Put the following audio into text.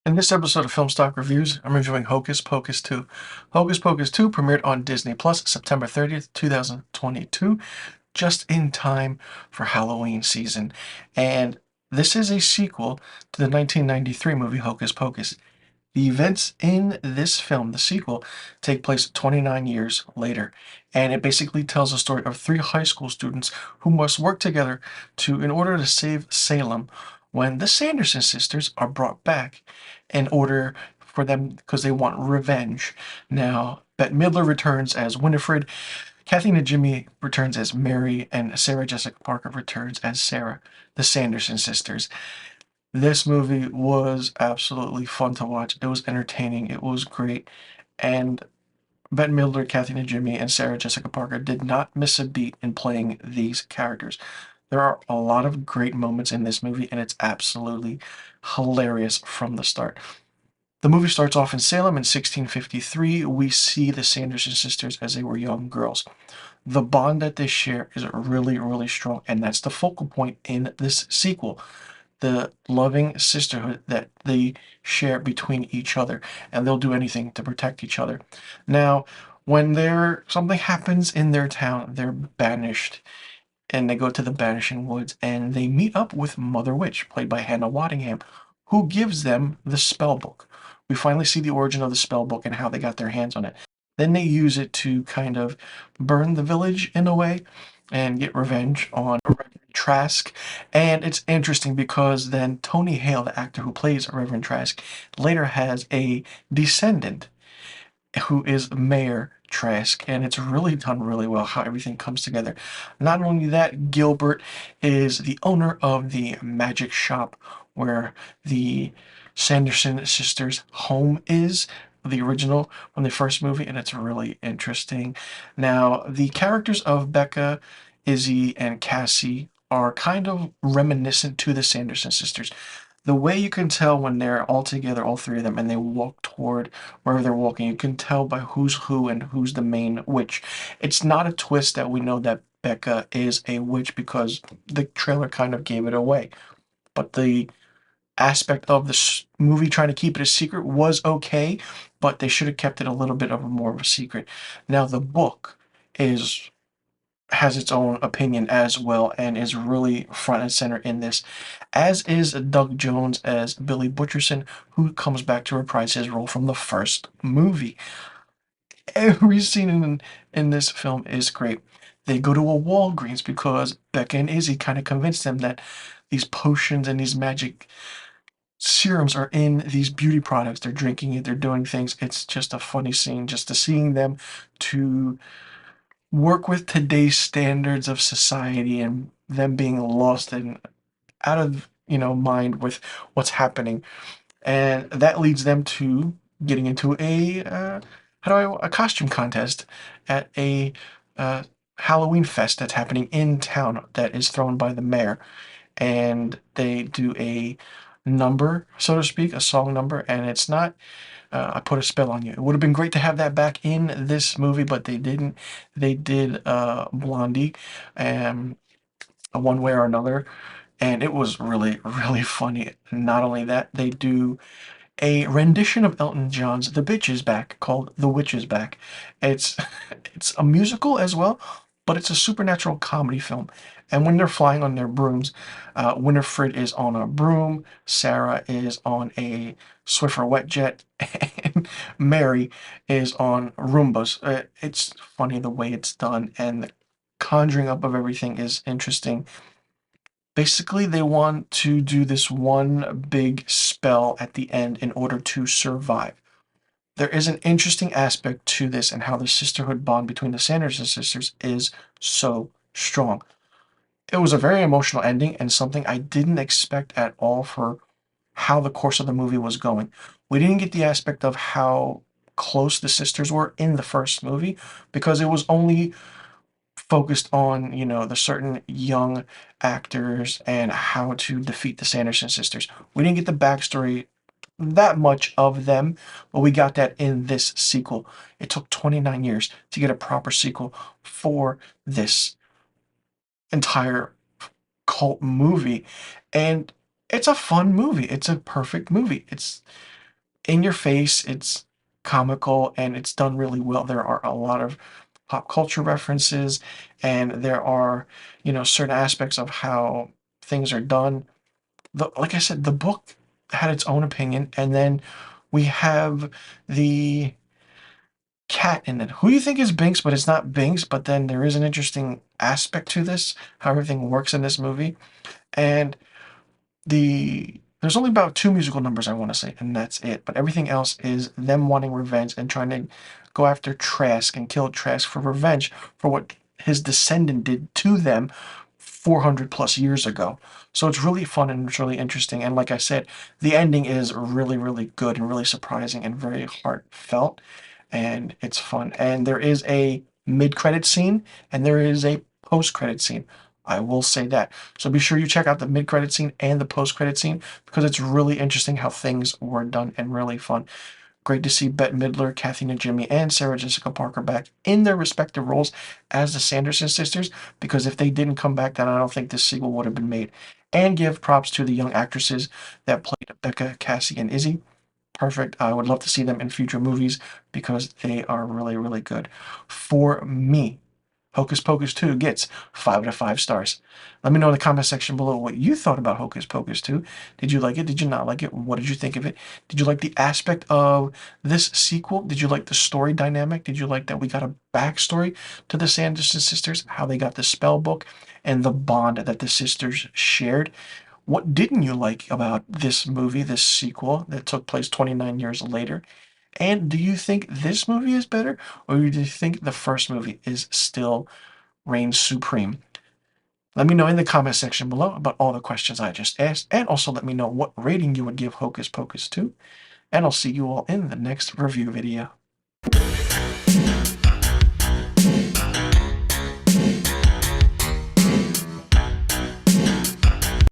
In this episode of Film Stock Reviews, I'm reviewing Hocus Pocus 2. Hocus Pocus 2 premiered on Disney Plus September 30th, 2022, just in time for Halloween season. And this is a sequel to the 1993 movie Hocus Pocus. The events in this film, the sequel, take place 29 years later, and it basically tells the story of three high school students who must work together in order to save Salem when the Sanderson sisters are brought back in order for them because they want revenge. Now, Bette Midler returns as Winifred, Kathy Najimy returns as Mary, and Sarah Jessica Parker returns as Sarah, the Sanderson sisters. This movie was absolutely fun to watch. It was entertaining. It was great. And Bette Midler, Kathy Najimy, and Sarah Jessica Parker did not miss a beat in playing these characters. There are a lot of great moments in this movie, and it's absolutely hilarious from the start. The movie starts off in Salem in 1653. We see the Sanderson sisters as they were young girls. The bond that they share is really, really strong, and that's the focal point in this sequel, the loving sisterhood that they share between each other, and they'll do anything to protect each other. Now, when something happens in their town, they're banished, and they go to the Banishing Woods, and they meet up with Mother Witch, played by Hannah Waddingham, who gives them the spell book. We finally see the origin of the spell book and how they got their hands on it. Then they use it to kind of burn the village in a way and get revenge on Reverend Trask. And it's interesting because then Tony Hale, the actor who plays Reverend Trask, later has a descendant who is Mayor Trask, and it's really done really well how everything comes together. Not only that, Gilbert is the owner of the magic shop where the Sanderson sisters' home is, the original from the first movie, and it's really interesting. Now, the characters of Becca, Izzy, and Cassie are kind of reminiscent to the Sanderson sisters. The way you can tell when they're all together, all three of them, and they walk toward wherever they're walking, you can tell by who's who and who's the main witch. It's not a twist that we know that Becca is a witch because the trailer kind of gave it away. But the aspect of the movie trying to keep it a secret was okay, but they should have kept it a little bit of more of a secret. Now, the book is has its own opinion as well and is really front and center in this, as is Doug Jones as Billy Butcherson, who comes back to reprise his role from the first movie. Every scene in this film is great. They go to a Walgreens because Becca and Izzy kind of convinced them that these potions and these magic serums are in these beauty products. They're drinking it, they're doing things. It's just a funny scene just to seeing them to work with today's standards of society and them being lost and out of mind with what's happening, and that leads them to getting into a costume contest at a Halloween fest that's happening in town that is thrown by the mayor, and they do a number, so to speak, a song number, and it's not I Put a Spell on You. It would have been great to have that back in this movie, but they didn't. They did Blondie, one way or another, and it was really, really funny. Not only that, they do a rendition of Elton John's "The Bitch Is Back" called "The Witch Is Back." It's it's a musical as well, but it's a supernatural comedy film. And when they're flying on their brooms, Winifred is on a broom, Sarah is on a Swiffer wet jet, and Mary is on Roombas. It's funny the way it's done, and the conjuring up of everything is interesting. Basically, they want to do this one big spell at the end in order to survive. There is an interesting aspect to this and how the sisterhood bond between the Sanderson sisters is so strong. It was a very emotional ending and something I didn't expect at all for how the course of the movie was going. We didn't get the aspect of how close the sisters were in the first movie because it was only focused on, the certain young actors and how to defeat the Sanderson sisters. We didn't get the backstory that much of them, but we got that in this sequel. It took 29 years to get a proper sequel for this entire cult movie, and It's a fun movie. It's a perfect movie. It's in your face, it's comical, and it's done really well. There are a lot of pop culture references, and there are, certain aspects of how things are done. Like I said, the book had its own opinion, and then we have the cat in it. Who you think is Binks, but it's not Binks, but then there is an interesting aspect to this, how everything works in this movie. And there's only about two musical numbers I want to say, and that's it. But everything else is them wanting revenge and trying to go after Trask and kill Trask for revenge for what his descendant did to them 400 plus years ago. So it's really fun and it's really interesting. And like I said, the ending is really, really good and really surprising and very heartfelt. And it's fun. And there is a mid-credit scene and there is a post-credit scene. I will say that. So be sure you check out the mid-credit scene and the post-credit scene because it's really interesting how things were done and really fun. Great to see Bette Midler, Kathy Najimy, and Sarah Jessica Parker back in their respective roles as the Sanderson sisters, because if they didn't come back, then I don't think this sequel would have been made. And give props to the young actresses that played Becca, Cassie, and Izzy. Perfect. I would love to see them in future movies because they are really, really good. For me, Hocus Pocus 2 gets 5 out of 5 stars. Let me know in the comment section below what you thought about Hocus Pocus 2. Did you like it? Did you not like it? What did you think of it? Did you like the aspect of this sequel? Did you like the story dynamic? Did you like that we got a backstory to the Sanderson sisters, how they got the spell book, and the bond that the sisters shared? What didn't you like about this movie, this sequel that took place 29 years later? And do you think this movie is better, or do you think the first movie is still reigns supreme? Let me know in the comment section below about all the questions I just asked, and also let me know what rating you would give Hocus Pocus 2, and I'll see you all in the next review video.